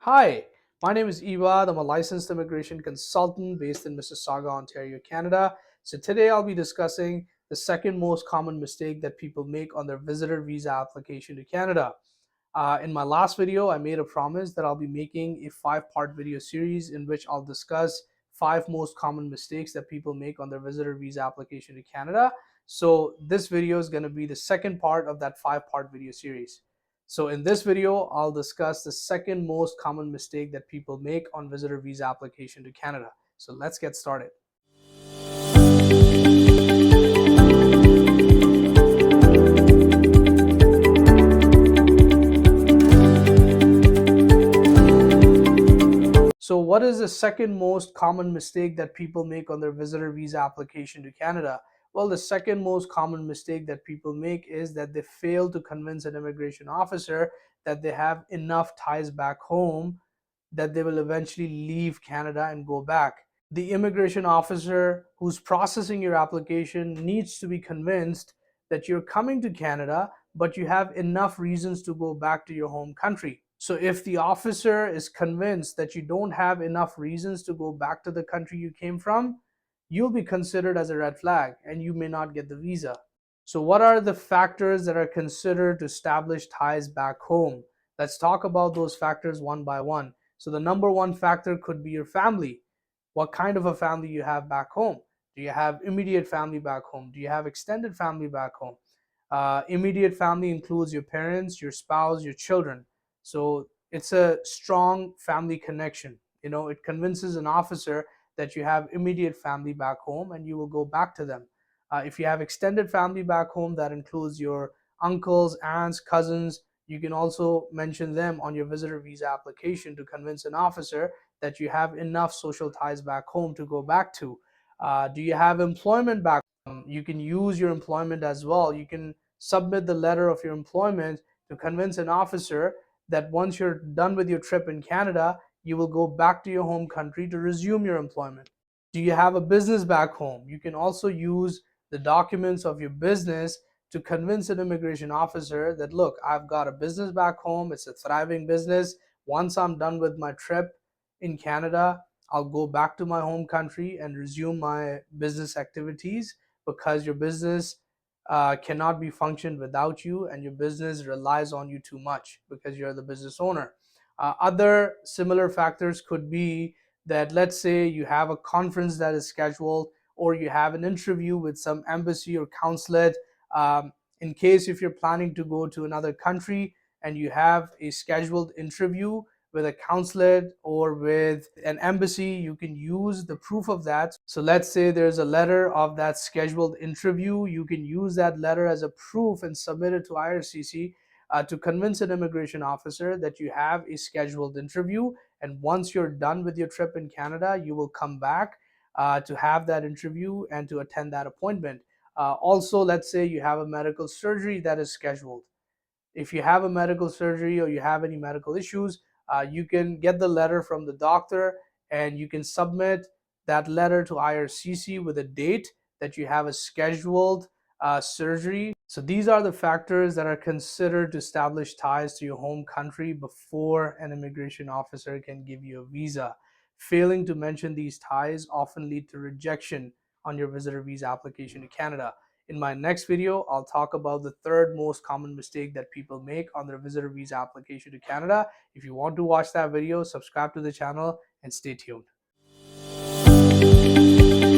Hi, my name is Ewad. I'm a licensed immigration consultant based in Mississauga, Ontario, Canada. So today I'll be discussing the second most common mistake that people make on their visitor visa application to Canada. In my last video, I made a promise that I'll be making a five-part video series in which I'll discuss five most common mistakes that people make on their visitor visa application to Canada. So this video is going to be the second part of that five-part video series. So in this video, I'll discuss the second most common mistake that people make on visitor visa application to Canada. So let's get started. So what is the second most common mistake that people make on their visitor visa application to Canada? Well, the second most common mistake that people make is that they fail to convince an immigration officer that they have enough ties back home that they will eventually leave Canada and go back. The immigration officer who's processing your application needs to be convinced that you're coming to Canada, but you have enough reasons to go back to your home country. So if the officer is convinced that you don't have enough reasons to go back to the country you came from, you'll be considered as a red flag and you may not get the visa. So what are the factors that are considered to establish ties back home? Let's talk about those factors one by one. So the number one factor could be your family. What kind of a family you have back home? Do you have immediate family back home? Do you have extended family back home? Immediate family includes your parents, your spouse, your children. So it's a strong family connection. It convinces an officer that you have immediate family back home and you will go back to them. If you have extended family back home, that includes your uncles, aunts, cousins. You can also mention them on your visitor visa application to convince an officer that you have enough social ties back home to go back to. Do you have employment back home? You can use your employment as well. You can submit the letter of your employment to convince an officer that once you're done with your trip in Canada, you will go back to your home country to resume your employment. Do you have a business back home? You can also use the documents of your business to convince an immigration officer that, look, I've got a business back home. It's a thriving business. Once I'm done with my trip in Canada, I'll go back to my home country and resume my business activities because your business cannot be functioned without you and your business relies on you too much because you're the business owner. Other similar factors could be that, let's say you have a conference that is scheduled or you have an interview with some embassy or consulate. In case if you're planning to go to another country and you have a scheduled interview with a consulate or with an embassy, you can use the proof of that. So let's say there's a letter of that scheduled interview. You can use that letter as a proof and submit it to IRCC to convince an immigration officer that you have a scheduled interview. And once you're done with your trip in Canada, you will come back to have that interview and to attend that appointment. Also, let's say you have a medical surgery that is scheduled. If you have a medical surgery or you have any medical issues, you can get the letter from the doctor and you can submit that letter to IRCC with a date that you have a scheduled surgery. So these are the factors that are considered to establish ties to your home country before an immigration officer can give you a visa. Failing to mention these ties often lead to rejection on your visitor visa application to Canada. In my next video, I'll talk about the third most common mistake that people make on their visitor visa application to Canada. If you want to watch that video, subscribe to the channel and stay tuned.